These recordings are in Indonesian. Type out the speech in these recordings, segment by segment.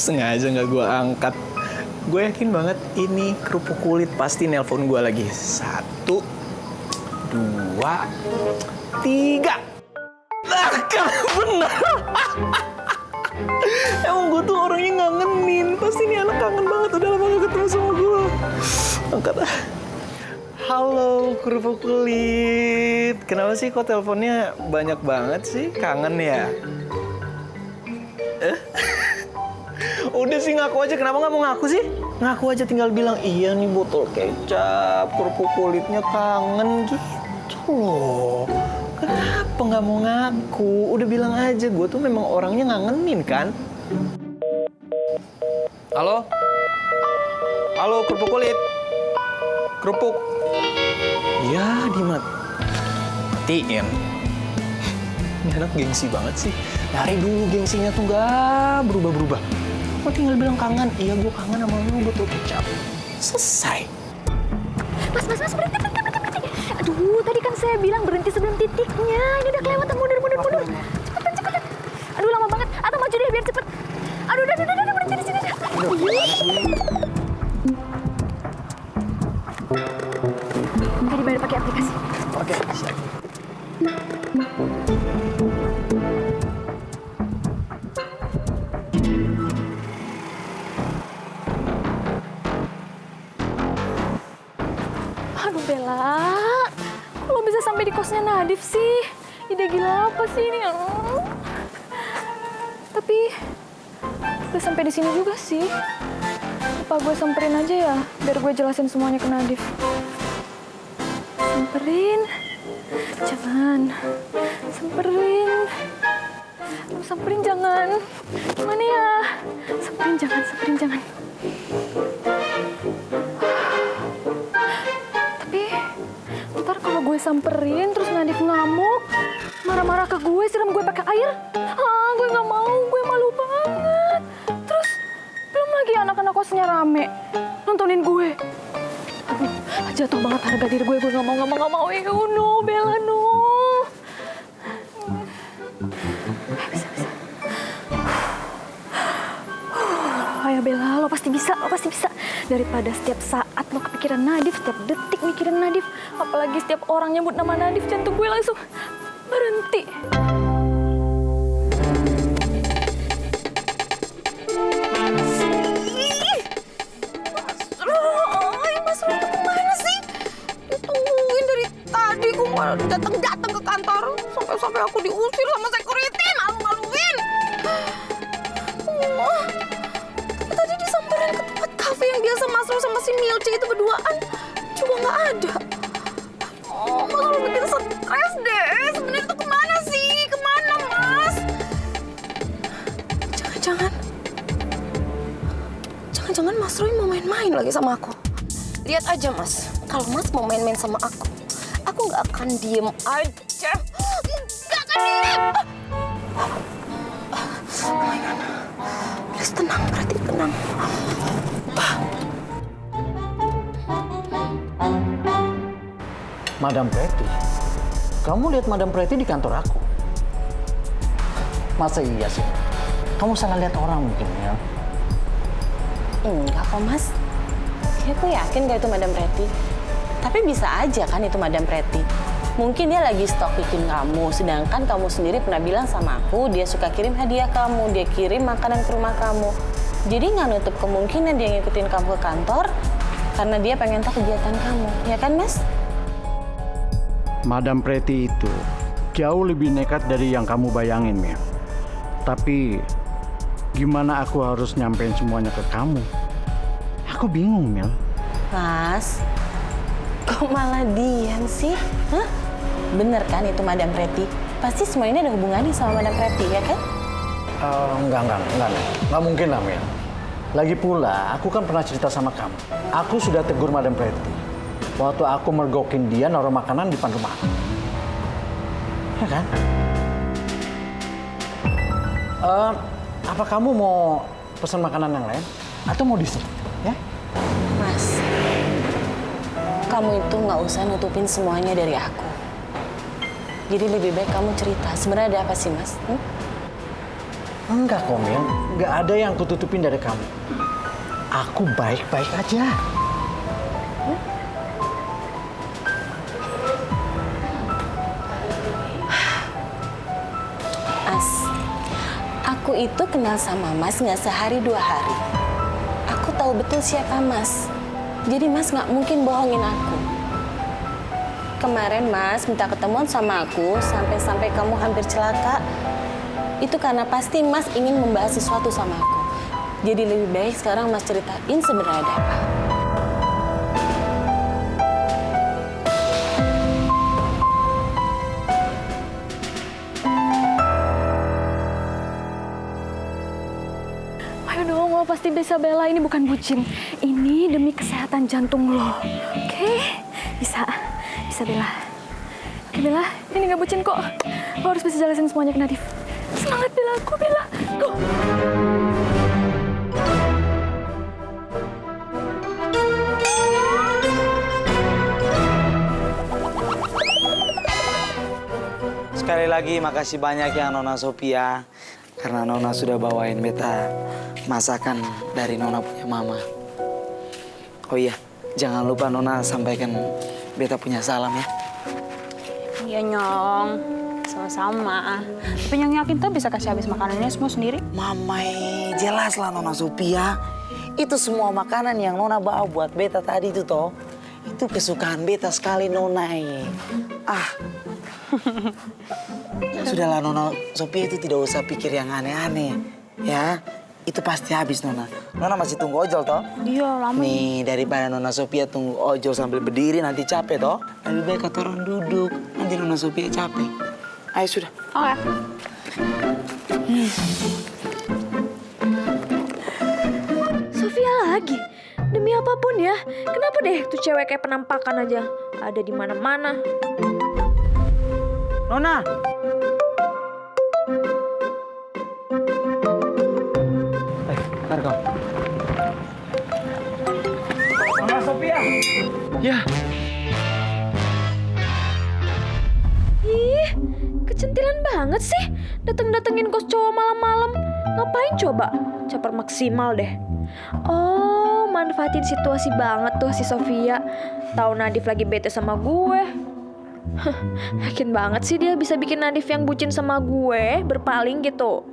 Sengaja nggak gue angkat. Gue yakin banget ini kerupuk kulit pasti nelpon gue lagi. 1, 2, 3. Nah, kan bener. Emang gue tuh orangnya ngangenin. Pasti nih anak kangen banget. Udah lama gak ketemu sama gue. Angkat ah. Halo kerupuk kulit. Kenapa sih kok teleponnya banyak banget sih? Kangen ya? Udah sih ngaku aja. Kenapa nggak mau ngaku sih? Ngaku aja, tinggal bilang iya nih botol kecap, kerupuk kulitnya kangen gitu loh. Kenapa nggak mau ngaku? Udah bilang aja, gue tuh memang orangnya ngangenin kan? Halo? Halo kerupuk kulit? Kerupuk? Ya dimatiin. Ini anak gengsi banget sih. Dari dulu gengsinya tuh nggak berubah-berubah. Kok tinggal bilang kangen? Iya, gue kangen sama lu, botol kecap. Selesai. Mas, berhenti. Aduh, tadi kan saya bilang berhenti sebelum titiknya. Ini udah kelewatan, mundur. Cepetan. Aduh, lama banget. Atau maju deh, biar cepet. Aduh, udah, berhenti di sini. Nggak dibayar pakai aplikasi. Oke, siap. Aduh Bella, kok lo bisa sampai di kosnya Nadif sih? Ide gila apa sih ini? Tapi udah sampai di sini juga sih. Apa gue samperin aja ya, biar gue jelasin semuanya ke Nadif. Samperin, jangan. Samperin jangan. Gimana ya? Samperin jangan. Ntar kalau gue samperin terus Nadif ngamuk, marah-marah ke gue, siram gue pakai air. Gue nggak mau, gue malu banget. Terus belum lagi anak-anak kosnya rame nontonin gue. Aduh, jatuh banget harga diri gue nggak mau. No, Bella, no. Bisa. Ayo Bella, lo pasti bisa. Daripada setiap saat lo kepikiran Nadif, setiap detik mikirin Nadif, apalagi setiap orang nyebut nama Nadif, jantung gue langsung berhenti. Mas Roy itu kemana sih? Ditungguin dari tadi, gue malah datang ke kantor, sampai aku diusir sama security, malu-maluin. Tadi disamperin ke tempat kafe yang biasa Mas Roy sama si Milci itu berduaan, juga nggak ada. Mas Roy bikin stres deh. Sebenarnya itu kemana sih? Kemana, Mas? Jangan-jangan Mas Roy mau main-main lagi sama aku. Lihat aja, Mas. Kalau Mas mau main-main sama aku nggak akan diem aja. Nggak akan diem. Oh my God. Please tenang, berarti tenang. Madam Pretty? Kamu lihat Madam Pretty di kantor aku? Masa iya sih? Kamu salah lihat orang mungkin ya? Enggak kok, Mas. Aku yakin gak itu Madam Pretty. Tapi bisa aja kan itu Madam Pretty. Mungkin dia lagi stok bikin kamu, sedangkan kamu sendiri pernah bilang sama aku dia suka kirim hadiah kamu, dia kirim makanan ke rumah kamu. Jadi nggak nutup kemungkinan dia ngikutin kamu ke kantor karena dia pengen tahu kegiatan kamu, ya kan, Mas? Madam Pretty itu jauh lebih nekat dari yang kamu bayangin, Mia. Tapi gimana aku harus nyampein semuanya ke kamu? Aku bingung, Mil. Mas, kok malah diam sih? Hah? Bener kan itu Madam Pretty? Pasti semua ini ada hubungannya sama Madam Pretty, ya kan? Enggak mungkin lah, Mil. Lagi pula, aku kan pernah cerita sama kamu. Aku sudah tegur Madam Pretty waktu aku mergokin dia naruh makanan di depan rumah aku. Ya kan? Apa kamu mau pesan makanan yang lain? Atau mau di sini? Ya? Mas, kamu itu nggak usah nutupin semuanya dari aku. Jadi lebih baik kamu cerita. Sebenarnya ada apa sih, Mas? Enggak kok, Mil. Nggak ada yang kututupin dari kamu. Aku baik-baik aja. Mas, aku itu kenal sama Mas nggak sehari 2 hari. Aku tahu betul siapa Mas. Jadi Mas nggak mungkin bohongin aku. Kemarin Mas minta ketemuan sama aku sampai kamu hampir celaka. Itu karena pasti Mas ingin membahas sesuatu sama aku. Jadi lebih baik sekarang Mas ceritain sebenarnya ada apa. Ayo dong, lo pasti bisa Bella. Ini bukan bucin. Ini demi kesehatan jantung lo. Oke? Bisa Bella. Oke Bella, ini nggak bucin kok. Lo harus bisa jelasin semuanya ke Nadif. Semangat Bella, aku Bella. Go! Sekali lagi makasih banyak ya Nona Sophia. Karena Nona sudah bawain beta masakan dari Nona punya mama. Oh iya, jangan lupa Nona sampaikan beta punya salam ya. Iya Nyong, sama-sama. Tapi Nyong yakin tuh bisa kasih habis makanannya semua sendiri? Mamai, jelas lah Nona Sophia. Itu semua makanan yang Nona bawa buat beta tadi itu toh. Itu kesukaan beta sekali Nona. Sudahlah Nona Sophia, itu tidak usah pikir yang aneh-aneh. Ya, itu pasti habis Nona. Nona masih tunggu ojol toh? Iya, lama. Nih, daripada Nona Sophia tunggu ojol sambil berdiri nanti capek toh. Lebih baik kata orang duduk, nanti Nona Sophia capek. Ayo sudah. Oke. Sofia lagi. Demi apapun ya. Kenapa deh tuh cewek kayak penampakan aja. Ada di mana-mana. Nona. Ntar kau. Nona Sophia. Ya. Ih, kecentilan banget sih. Dateng-datengin kos cowok malam-malam. Ngapain coba? Caper maksimal deh. Oh, manfaatin situasi banget tuh si Sofia. Tahu Nadif lagi bete sama gue. Yakin banget sih dia bisa bikin Nadif yang bucin sama gue berpaling gitu.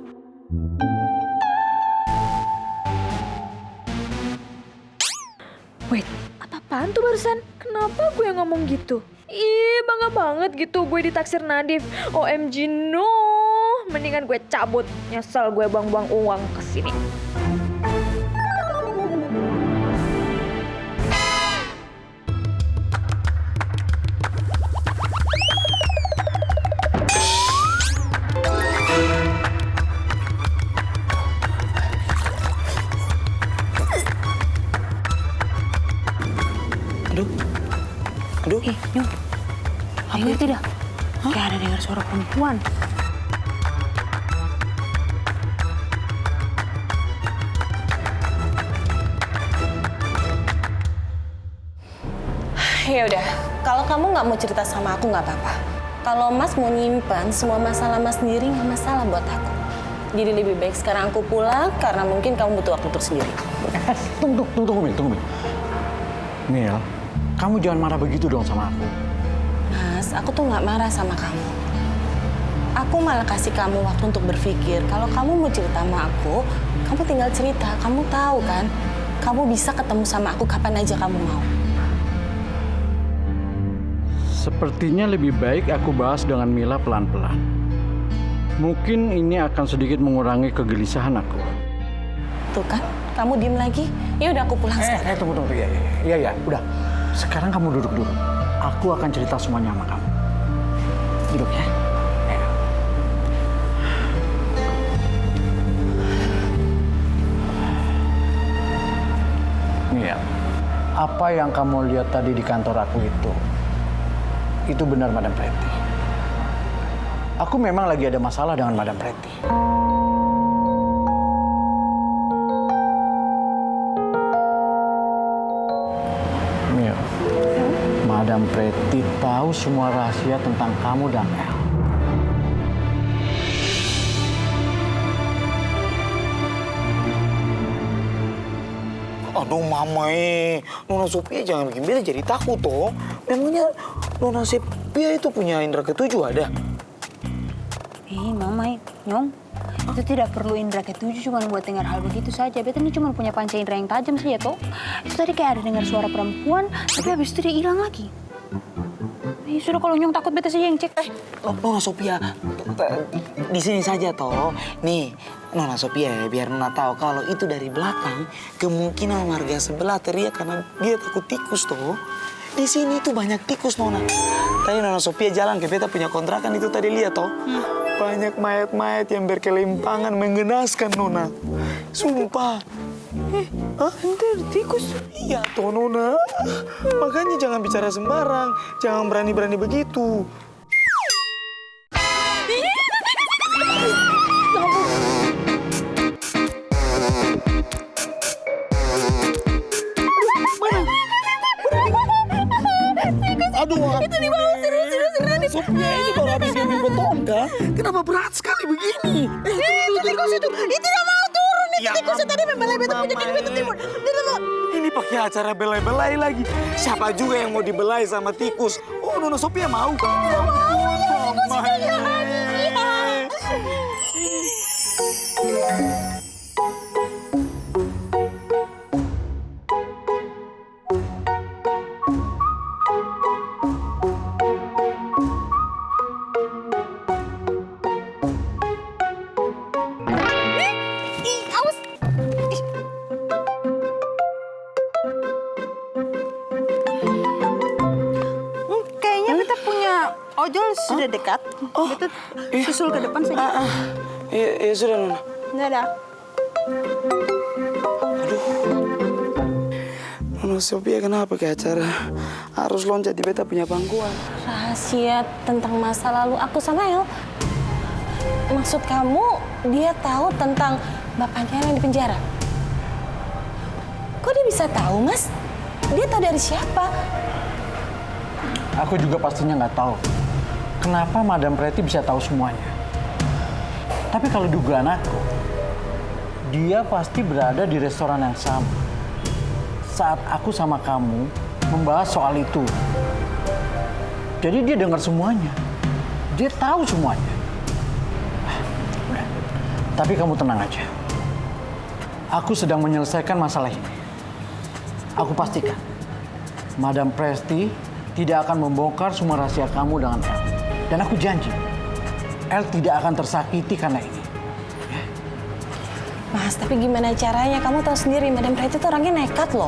Wait, apa-apaan tuh barusan? Kenapa gue ngomong gitu? Ih, bangga banget gitu gue ditaksir Nadif. OMG no. Mendingan gue cabut. Nyesel gue buang-buang uang ke sini. Aduh. Nyong, kamu tidak? Kayak ada dengar suara perempuan. Ya udah, kalau kamu nggak mau cerita sama aku nggak apa-apa. Kalau Mas mau nyimpan semua masalah Mas sendiri nggak masalah buat aku. Jadi lebih baik sekarang aku pulang karena mungkin kamu butuh waktu tersendiri. Tunggu, Mil. Mil, kamu jangan marah begitu dong sama aku. Mas, aku tuh nggak marah sama kamu. Aku malah kasih kamu waktu untuk berpikir. Kalau kamu mau cerita sama aku, kamu tinggal cerita. Kamu tahu kan, kamu bisa ketemu sama aku kapan aja kamu mau. Sepertinya lebih baik aku bahas dengan Mila pelan-pelan. Mungkin ini akan sedikit mengurangi kegelisahan aku. Tuh kan, kamu diem lagi. Ya udah aku pulang sekarang. Tunggu. Iya, udah. Sekarang kamu duduk dulu. Aku akan cerita semuanya sama kamu. Duduk ya. Iya. Apa yang kamu lihat tadi di kantor aku itu benar Madam Pretty. Aku memang lagi ada masalah dengan Madam Pretty. Mil, Madam Pretty tahu semua rahasia tentang kamu dan El. Aduh mama Nona Sophia jangan bikin beta jadi takut toh. Memangnya Nona Sophia itu punya indera ketujuh ada? Mama, Nyong, itu tidak perlu indera ketujuh cuma buat dengar hal begitu saja. Beta ini cuma punya panca indera yang tajam saja toh. Itu tadi kayak ada dengar suara perempuan, tapi habis itu dia hilang lagi. Sudah kalau Nyong takut beta saja yang cek. Nona Sophia, di sini saja toh. Nih, Nona Sophia ya, biar Nona tahu kalau itu dari belakang, kemungkinan warga sebelah teriak karena dia takut tikus toh. Di sini tuh banyak tikus Nona. Tadi Nona Sophia jalan ke beta punya kontrakan itu tadi lihat toh. Banyak mayat-mayat yang berkelimpangan mengenaskan Nona. Sumpah. Ente tikus? Iya toh Nona. Makanya jangan bicara sembarang. Jangan berani-berani begitu. Aduh, itu di bawah serius. Sophia ini baru habis ngambil beton kan? Kenapa berat sekali begini? Itu tikus itu tidak mau turun. Itu tikus tadi membelai beton punya beton timun. Ini pakai acara belai-belai lagi. Siapa juga yang mau dibelai sama tikus? Oh, Nona Sophia mau? Tidak mau. Kayaknya beta punya ojol sudah dekat. Beta susul ke depan saja. Ya sudah Nona. Nggak ada. Nona Sophia kenapa ke acara harus loncat di beta punya pangkuan? Rahasia tentang masa lalu aku sama El. Maksud kamu dia tahu tentang bapaknya yang di penjara? Kok dia bisa tahu, Mas? Dia tahu dari siapa? Aku juga pastinya nggak tahu kenapa Madam Pretty bisa tahu semuanya. Tapi kalau dugaan aku, dia pasti berada di restoran yang sama saat aku sama kamu membahas soal itu. Jadi dia dengar semuanya. Dia tahu semuanya. Udah. Tapi kamu tenang aja. Aku sedang menyelesaikan masalah ini. Aku pastikan Madam Pretty tidak akan membongkar semua rahasia kamu dengan El. Dan aku janji, El tidak akan tersakiti karena ini. Mas, tapi gimana caranya? Kamu tahu sendiri, Madam Pretty itu orangnya nekat loh.